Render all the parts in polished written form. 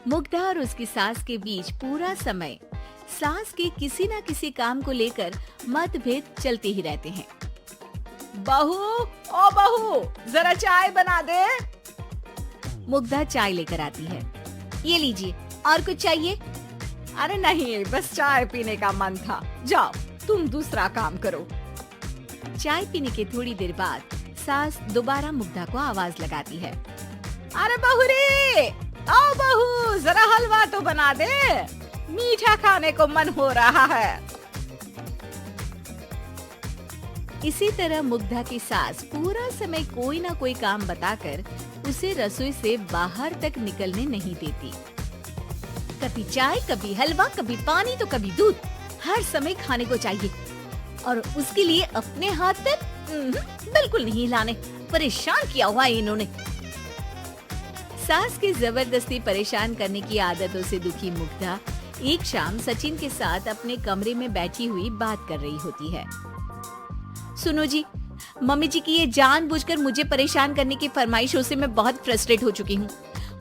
मुग्धा और उसकी सास के बीच पूरा समय सास के किसी न किसी काम को लेकर मतभेद चलते ही रहते हैं। बहू, ओ बहू, जरा चाय बना दे। मुग्धा चाय लेकर आती है। ये लीजिए, और कुछ चाहिए? अरे नहीं, बस चाय पीने का मन था। जाओ, तुम दूसरा काम करो। चाय पीने के थोड़ी देर बाद सास दोबारा मुग्धा को आवाज लगाती है। अरे बहू रे, आओ बहू, जरा हलवा तो बना दे, मीठा खाने को मन हो रहा है। इसी तरह मुग्धा की सास पूरा समय कोई ना कोई काम बताकर उसे रसोई से बाहर तक निकलने नहीं देती। कभी चाय, कभी हलवा, कभी पानी तो कभी दूध, हर समय खाने को चाहिए और उसके लिए अपने हाथ पैर बिल्कुल नहीं हिलाने। परेशान किया हुआ है इन्होंने। सास की जबरदस्ती परेशान करने की आदतों से दुखी मुग्धा एक शाम सचिन के साथ अपने कमरे में बैठी हुई बात कर रही होती है। सुनो जी, मम्मी जी की ये जानबूझकर मुझे परेशान करने की फरमाइशों से मैं बहुत फ्रस्ट्रेट हो चुकी हूँ।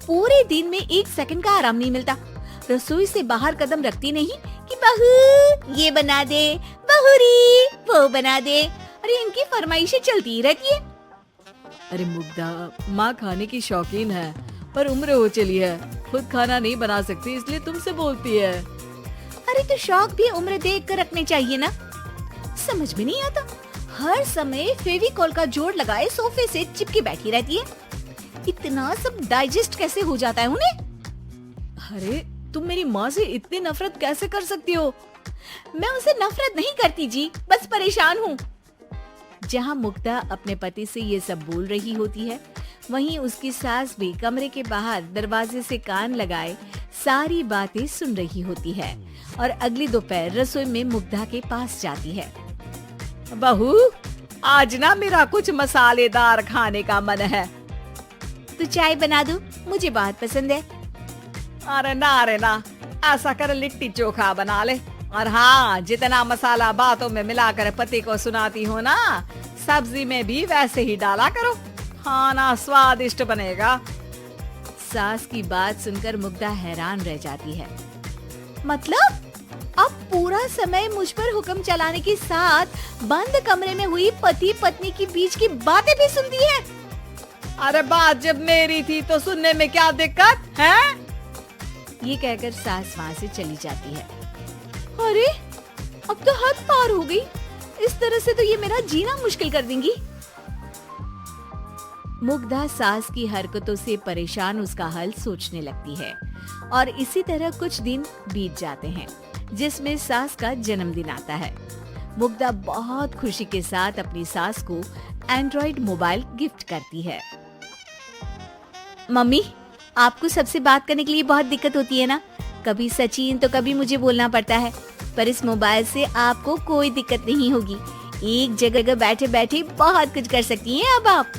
पूरे दिन में एक सेकंड का आराम नहीं मिलता। रसोई से बाहर कदम रखती नहीं कि बहू ये बना दे, बहुरी वो बना दे। अरे इनकी फरमाइशें चलती ही रहती है। अरे मुग्धा, माँ खाने की शौकीन है पर उम्र हो चली है, खुद खाना नहीं बना सकती, इसलिए तुमसे बोलती है। अरे तो शौक भी उम्र देख कर रखने चाहिए ना। समझ में नहीं आता, हर समय फेविकॉल का जोड़ लगाए सोफे से चिपके बैठी रहती है। इतना सब डाइजेस्ट कैसे हो जाता है उन्हें? अरे तुम मेरी माँ से इतनी नफरत कैसे कर सकती हो? मैं उनसे नफरत नहीं करती जी, बस परेशान हूँ। जहाँ मुग्धा अपने पति से ये सब बोल रही होती है, वहीं उसकी सास भी कमरे के बाहर दरवाजे से कान लगाए सारी बातें सुन रही होती है और अगली दोपहर रसोई में मुग्धा के पास जाती है। बहू, आज ना मेरा कुछ मसालेदार खाने का मन है। तो चाय बना दो, मुझे बहुत पसंद है। अरे ना, ऐसा कर लिट्टी चोखा बना ले। और हाँ, जितना मसाला बातों में मिलाकर पति को सुनाती हो ना, सब्जी में भी वैसे ही डाला करो, खाना स्वादिष्ट बनेगा। सास की बात सुनकर मुग्धा हैरान रह जाती है। मतलब अब पूरा समय मुझ पर हुक्म चलाने के साथ बंद कमरे में हुई पति पत्नी की बीच की बातें भी सुनती है। अरे बात जब मेरी थी तो सुनने में क्या दिक्कत है? ये कहकर सास वहाँ से चली जाती है। अरे अब तो हद पार हो गई, इस तरह से तो ये मेरा जीना मुश्किल कर देंगी। मुग्धा सास की हरकतों से परेशान उसका हल सोचने लगती है और इसी तरह कुछ दिन बीत जाते हैं, जिसमें सास का जन्मदिन आता है। मुग्धा बहुत खुशी के साथ अपनी सास को एंड्रॉइड मोबाइल गिफ्ट करती है। मम्मी, आपको सबसे बात करने के लिए बहुत दिक्कत होती है ना? कभी सचिन तो कभी मुझे बोलना पड़ता है, पर इस मोबाइल से आपको कोई दिक्कत नहीं होगी। एक जगह बैठे बैठे बहुत कुछ कर सकती हैं अब आप।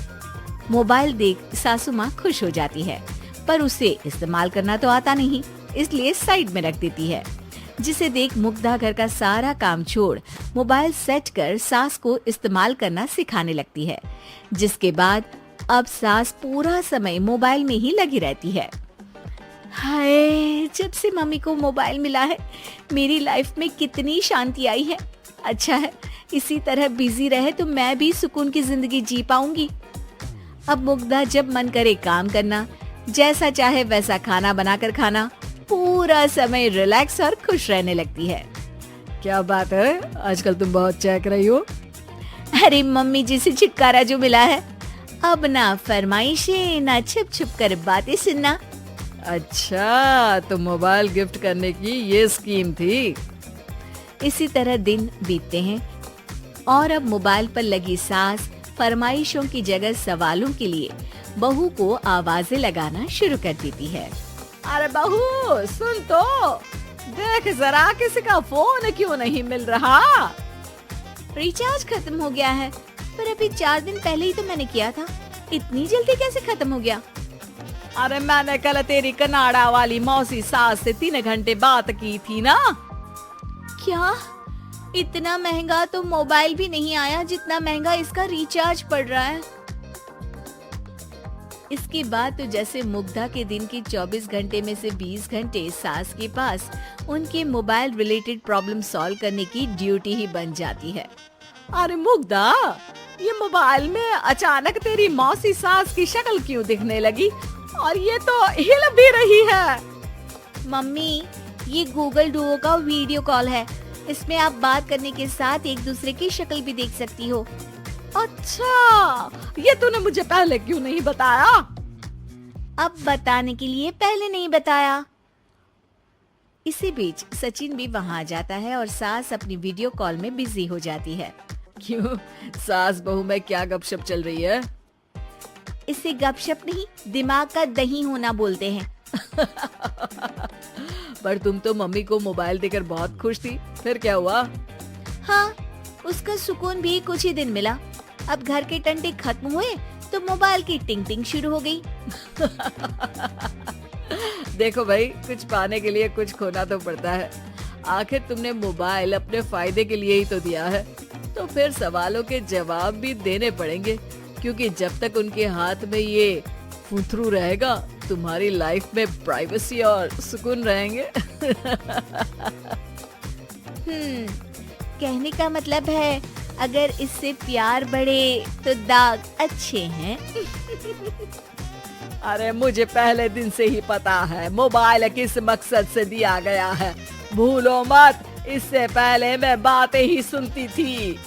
मोबाइल देख सासू माँ खुश हो जाती है, पर उसे इस्तेमाल करना तो आता नहीं, इसलिए साइड में रख देती है। जिसे देख मुग्धा घर का सारा काम छोड़ मोबाइल सेट कर सास को इस्तेमाल करना सिखाने लगती है, जिसके बाद अब सास पूरा समय मोबाइल में ही लगी रहती है। हाय, जब से मम्मी को मोबाइल मिला है मेरी लाइफ में कितनी शांति आई है। अच्छा है, इसी तरह बिजी रहे तो मैं भी सुकून की जिंदगी जी पाऊंगी। अब मुग्धा जब मन करे काम करना, जैसा चाहे वैसा खाना बनाकर खाना, पूरा समय रिलैक्स और खुश रहने लगती है। क्या बात है, आजकल तुम बहुत चहक रही हो। अरे मम्मी जी से छुटकारा जो मिला है, अब ना फरमाइशें ना छुप छुप कर बातें सुनना। अच्छा, तो मोबाइल गिफ्ट करने की ये स्कीम थी। इसी तरह दिन बीतते हैं और अब मोबाइल पर लगी सास फरमाइशों की जगह सवालों के लिए बहू को आवाजें लगाना शुरू कर देती है। अरे बहू सुन तो, देख जरा किसी का फोन क्यों नहीं मिल रहा? रिचार्ज खत्म हो गया है, पर अभी 4 दिन पहले ही तो मैंने किया था। इतनी जल्दी कैसे खत्म हो गया? अरे मैंने कल तेरी कनाडा वाली मौसी सास से 3 घंटे बात की थी ना। क्या? इतना महंगा तो मोबाइल भी नहीं आया जितना महंगा इसका रिचार्ज पड़ रहा है। इसके बाद तो जैसे मुग्धा के दिन के 24 घंटे में से 20 घंटे सास के पास उनके मोबाइल रिलेटेड प्रॉब्लम सॉल्व करने की ड्यूटी ही बन जाती है। अरे मुग्धा, ये मोबाइल में अचानक तेरी मौसी सास की शक्ल क्यों दिखने लगी? और ये तो हिल भी रही है। मम्मी, ये गूगल डुओ का वीडियो कॉल है। इसमें आप बात करने के साथ एक दूसरे की शक्ल भी देख सकती हो। अच्छा, ये तूने मुझे पहले क्यों नहीं बताया? अब बताने के लिए पहले नहीं बताया। इसी बीच सचिन भी वहाँ जाता है और सास अपनी वीडियो कॉल में बिजी हो जाती है। क्यों, सास बहू में क्या गपशप चल रही है? इसे गपशप नहीं, दिमाग का दही होना बोलते हैं। पर तुम तो मम्मी को मोबाइल देकर बहुत खुश थी, फिर क्या हुआ? हाँ, उसका सुकून भी कुछ ही दिन मिला। अब घर के टंटे खत्म हुए तो मोबाइल की टिंग टिंग शुरू हो गई। देखो भाई, कुछ पाने के लिए कुछ खोना तो पड़ता है। आखिर तुमने मोबाइल अपने फायदे के लिए ही तो दिया है, तो फिर सवालों के जवाब भी देने पड़ेंगे, क्योंकि जब तक उनके हाथ में ये फुथरू रहेगा, तुम्हारी लाइफ में प्राइवेसी और सुकून रहेंगे। कहने का मतलब है अगर इससे प्यार बढ़े तो दाग अच्छे हैं। अरे मुझे पहले दिन से ही पता है मोबाइल किस मकसद से दिया गया है। भूलो मत, इससे पहले मैं बातें ही सुनती थी।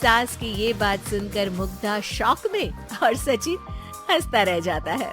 सास की ये बात सुनकर मुग्धा शॉक में और सचिन हंसता रह जाता है।